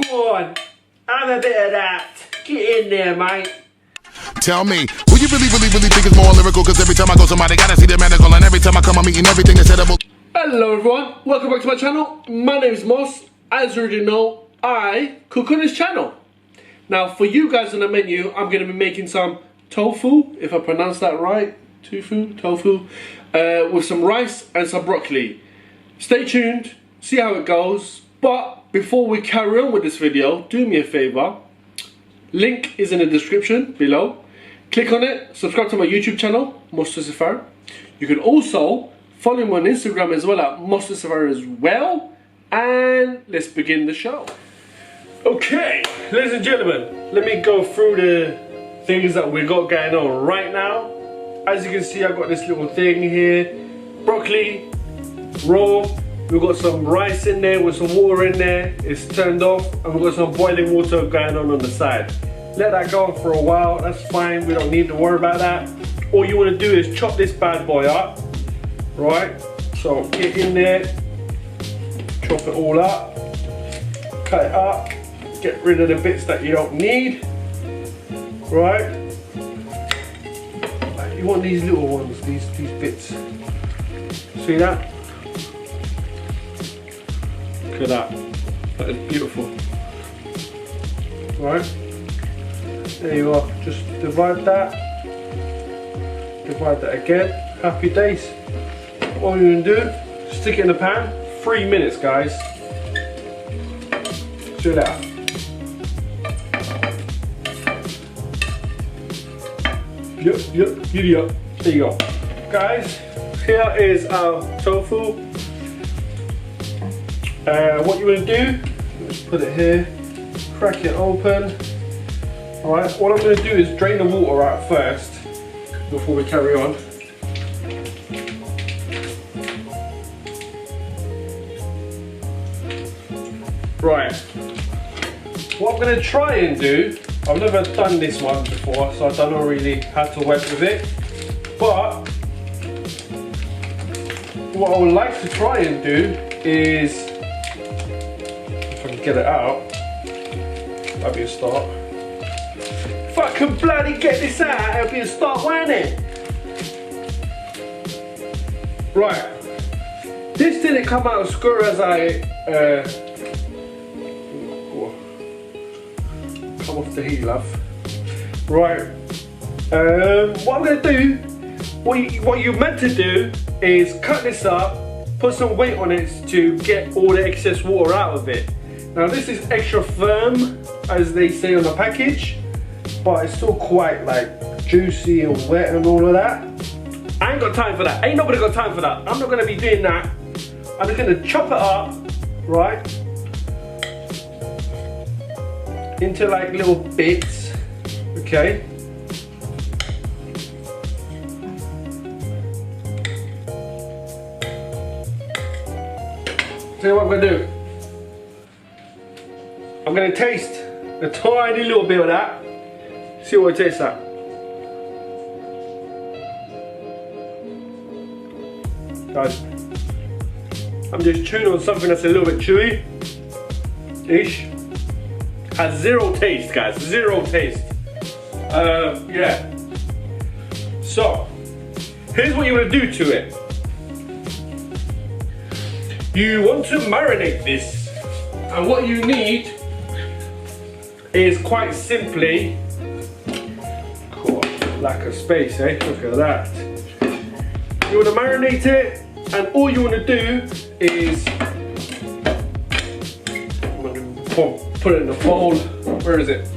Go on, have a bit of that. Get in there, mate. Tell me, who you really think is more lyrical? Cause every time I go somebody gotta see the medical, and every time I come I'm eating everything that's edible. Hello everyone, welcome back to my channel. My name is Moss. As you already know, I cook on this channel. Now for you guys on the menu, I'm going to be making some tofu, if I pronounce that right. Tofu, with some rice and some broccoli. Stay tuned, see how it goes. But before we carry on with this video, do me a favor. Link is in the description below. Click on it, subscribe to my YouTube channel, MosToosifar. You can also follow me on Instagram as well at MosToosifar as well. And let's begin the show. Okay, ladies and gentlemen, let me go through the things that we got going on right now. As you can see, I've got this little thing here. Broccoli, raw. We've got some rice in there with some water in there. It's turned off. And we've got some boiling water going on the side. Let that go on for a while. That's fine. We don't need to worry about that. All you want to do is chop this bad boy up. Right? So get in there. Chop it all up. Cut it up. Get rid of the bits that you don't need. Right? You want these little ones, these bits. See that? Look at that. That is beautiful. Right? There you are. Just divide that. Divide that again. Happy days. All you're gonna do, stick it in the pan. 3 minutes, guys. Chill out. Yep, giddy up. There you go. Guys, here is our tofu. What you want to do, just put it here, crack it open. Alright, what I'm going to do is drain the water out first, before we carry on. Right, what I'm going to try and do, I've never done this one before, so I don't know really how to work with it. But what I would like to try and do is, if I can get it out, that'd be a start. If I can bloody get this out, it'll be a start, won't it? Right, this didn't come out as good as I come off the heat, love. Right, what I'm going to do, what you're meant to do is cut this up, put some weight on it to get all the excess water out of it. Now this is extra firm, as they say on the package, but it's still quite like juicy and wet and all of that. I ain't got time for that. Ain't nobody got time for that. I'm not going to be doing that. I'm just going to chop it up, right, into like little bits, okay? So what I'm going to do, I'm going to taste a tiny little bit of that, see what it tastes like. Guys, I'm just chewing on something that's a little bit chewy-ish. Has zero taste, guys, zero taste. Yeah. So, here's what you want to do to it. You want to marinate this, and what you need is quite simply, cool, lack of space, eh? Look at that. You want to marinate it, and all you want to do is put it in the bowl. Where is it?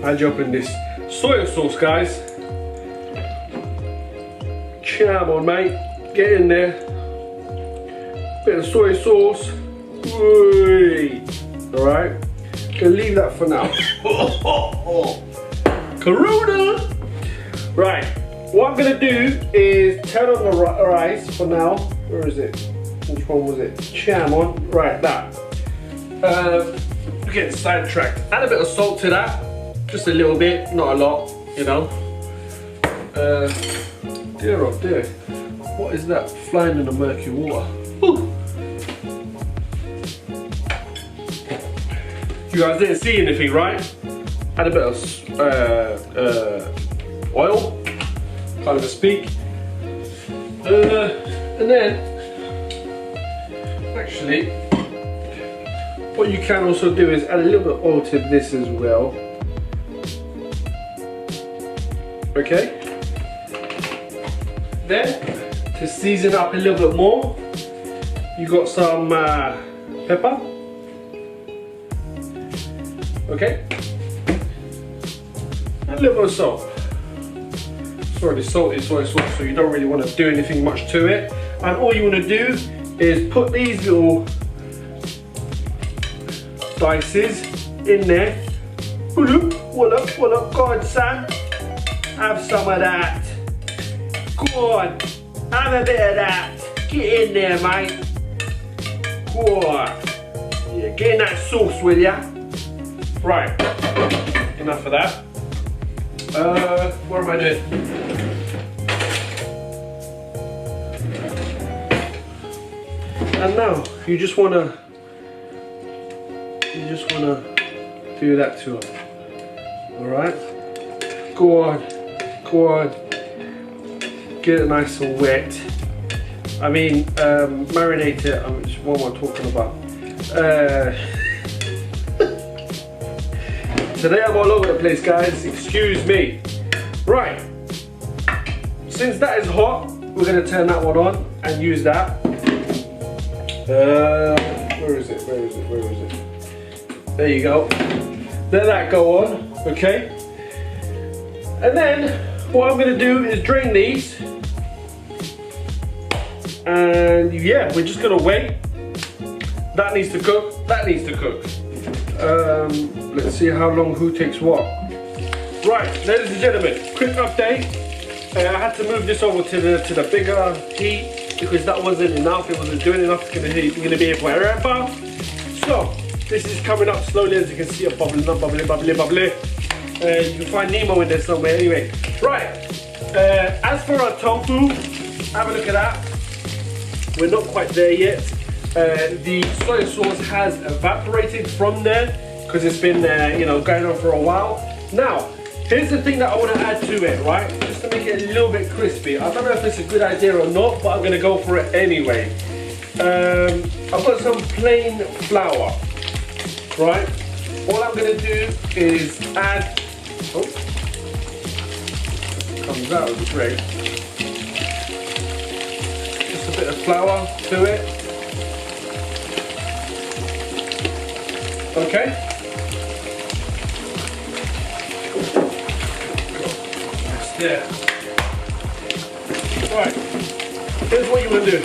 I'll open this soy sauce, guys. Come on, mate, get in there. Bit of soy sauce. Alright, gonna leave that for now. Corona! Right, what I'm gonna do is turn on the rice for now. Where is it? Which one was it? Come on, right, that. We're getting sidetracked. Add a bit of salt to that. Just a little bit, not a lot, you know. Dear oh dear. What is that flying in the murky water? Whew. You guys didn't see anything, right? Add a bit of oil, can't even speak. And then, actually, what you can also do is add a little bit of oil to this as well. Okay. Then, to season up a little bit more, you got some pepper. Okay. And a little bit of salt. It's already salted soy sauce, so you don't really want to do anything much to it. And all you want to do is put these little dices in there. What up, go on, son. Have some of that. Go on, have a bit of that. Get in there, mate. Go on. Yeah, get in that sauce, will ya? Right, enough of that. What am I doing? And now you just wanna do that to them. Alright? Go on. Get it nice and wet. I mean, marinate it. What am I talking about? Today I'm all over the place, guys. Excuse me. Right. Since that is hot, we're gonna turn that one on and use that. Where is it? There you go. Let that go on, okay? And then what I'm gonna do is drain these. And yeah, we're just gonna wait. That needs to cook, that needs to cook. Let's see how long who takes what. Right, ladies and gentlemen, quick update. I had to move this over to the bigger heat because that wasn't enough. It wasn't doing enough. It's gonna be here forever. So this is coming up slowly, as you can see, bubbling. You can find Nemo in there somewhere. Anyway, right. As for our tofu, have a look at that. We're not quite there yet. The soy sauce has evaporated from there because it's been going on for a while. Now, here's the thing that I want to add to it, right? Just to make it a little bit crispy. I don't know if it's a good idea or not, but I'm going to go for it anyway. I've got some plain flour, right? All I'm going to do is add, comes out of the tray. Just a bit of flour to it. Okay. Yeah. Right. Here's what you want to do.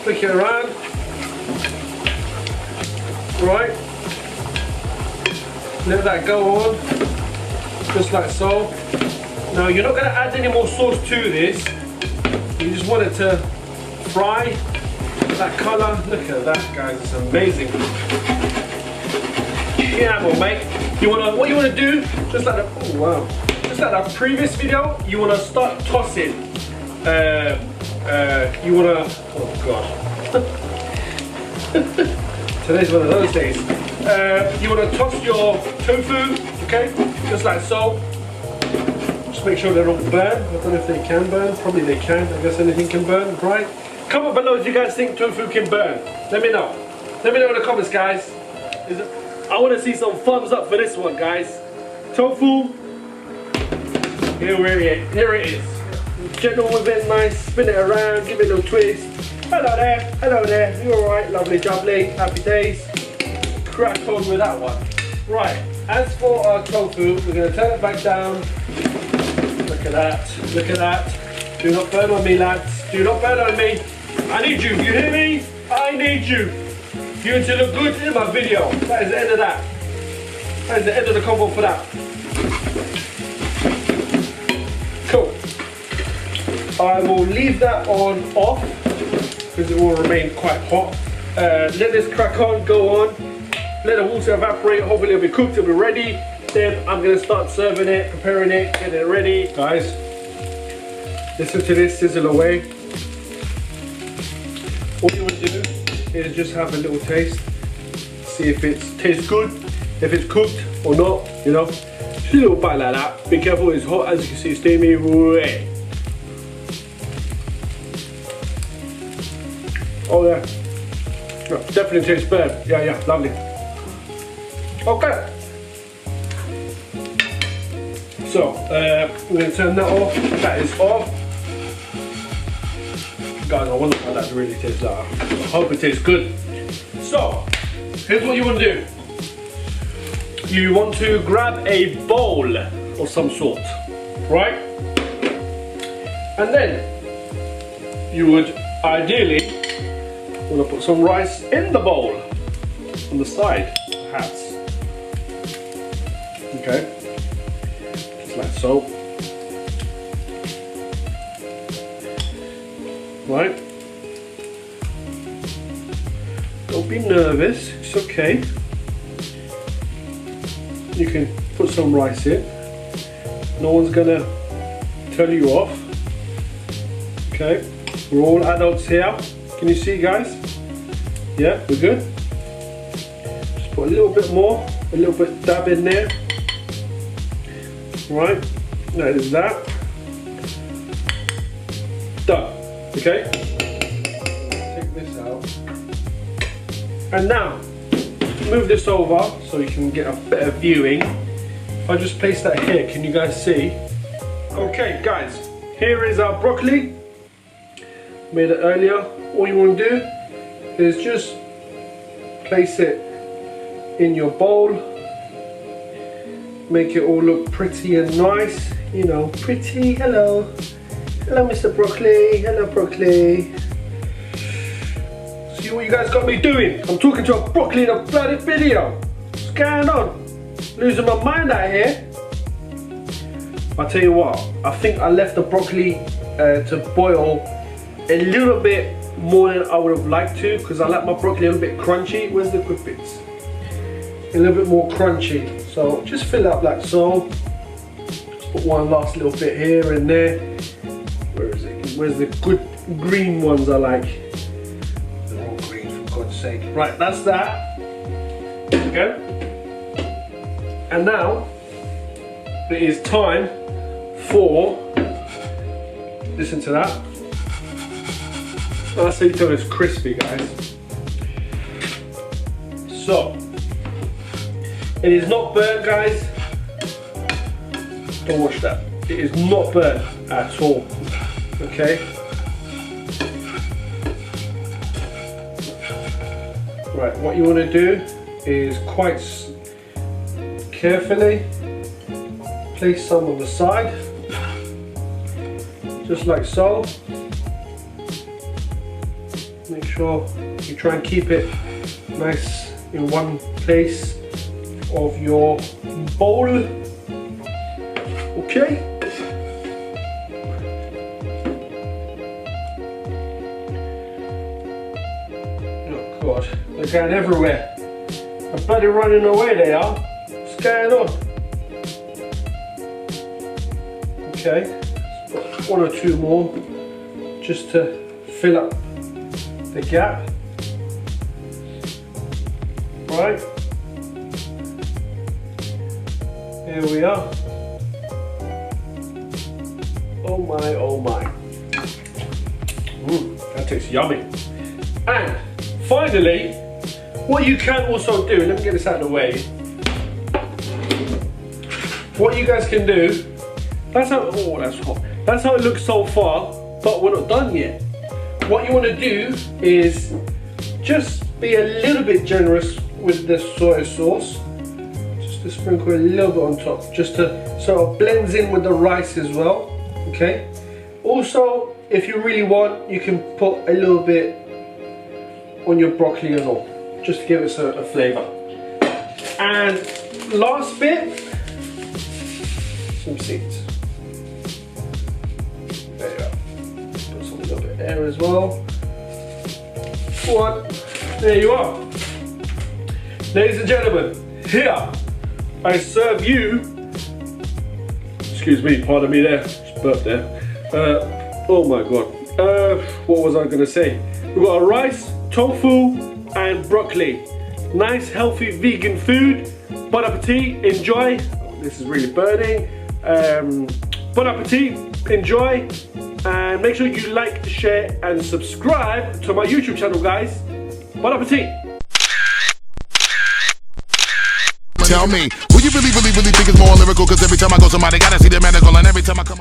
Flick it around. Right. Let that go on. Just like so. Now you're not going to add any more sauce to this. You just want it to fry. That colour, look at that, guys, it's amazing. Yeah, well, mate. What you wanna do, just like the previous video, you wanna start tossing. You wanna, oh god. Today's one of those days. You wanna toss your tofu, okay? Just like so. Just make sure they don't burn. I don't know if they can burn. Probably they can. I guess anything can burn, right? Comment below if you guys think tofu can burn. Let me know. Let me know in the comments, guys. I want to see some thumbs up for this one, guys. Tofu. Here it is. Gentle with it, nice. Spin it around. Give it a little twist. Hello there. Hello there. You alright? Lovely jubbly. Happy days. Crack on with that one. Right. As for our tofu, we're going to turn it back down. Look at that. Look at that. Do not burn on me, lads. Do not burn on me. I need you. You hear me? I need you. You need to look good in my video. That is the end of that. That is the end of the combo for that. Cool. I will leave that on off because it will remain quite hot. Let this crack on, go on. Let the water evaporate. Hopefully it'll be cooked, it'll be ready. Then I'm going to start serving it, preparing it, getting it ready. Guys, listen to this sizzle away. All you want to do is just have a little taste. see if it tastes good, if it's cooked or not, you know. Just a little bite like that. Be careful, it's hot, as you can see, it's steamy. Oh yeah, definitely tastes better. Yeah, lovely. Okay. So, we're going to turn that off. That is off. Guys, I wonder how that really tastes like. I hope it tastes good. So, here's what you want to do. You want to grab a bowl of some sort, right? And then, you would ideally want to put some rice in the bowl. On the side, perhaps. Okay. Like so. Right. Don't be nervous, it's okay. You can put some rice in. No one's gonna tell you off. Okay. We're all adults here. Can you see, guys? Yeah, we're good. Just put a little bit more, a little bit dab in there. Right, that is that. Done. Okay. Take this out. And now, move this over so you can get a better viewing. If I just place that here, can you guys see? Okay, guys, here is our broccoli. Made it earlier. All you want to do is just place it in your bowl. Make it all look pretty and nice, you know, pretty. Hello, Mr. Broccoli. Hello, Broccoli. See what you guys got me doing? I'm talking to a broccoli in a bloody video. What's going on? Losing my mind out here. I'll tell you what, I think I left the broccoli to boil a little bit more than I would have liked to, because I like my broccoli a little bit crunchy. Where's the good bits? A little bit more crunchy. So just fill it up like so. Just put one last little bit here and there. Where is it? Where's the good green ones I like? They're all green, for God's sake. Right, that's that. Okay. And now it is time for, listen to that. That's how you tell it's crispy, guys. So, it is not burnt, guys. Don't watch that. It is not burnt at all. Okay. Right, what you want to do is quite carefully place some on the side, just like so. Make sure you try and keep it nice in one place of your bowl. Okay. Oh God, they're going everywhere. They're bloody running away, they are. What's going on? Okay, let's put one or two more just to fill up the gap. Right. Here we are. Oh my, oh my. That tastes yummy. And finally, what you can also do, let me get this out of the way. What you guys can do, that's how, oh that's hot. That's how it looks so far, but we're not done yet. What you want to do is just be a little bit generous with the soy sauce. Just to sprinkle a little bit on top, just to so it blends in with the rice as well. Okay. Also, if you really want, you can put a little bit on your broccoli as well, just to give it a flavour. And last bit, some seeds. There you go. Put some little bit there as well. One. There you are. Ladies and gentlemen, here I serve you. Excuse me, pardon me there. Just burped there. Oh my God. What was I going to say? We've got a rice, tofu, and broccoli. nice, healthy, vegan food. Bon appetit, enjoy. This is really burning. Bon appetit, enjoy. And make sure you like, share, and subscribe to my YouTube channel, guys. Bon appetit. Tell me, who you really think is more lyrical? Cause every time I go somebody gotta see the medical, and every time I come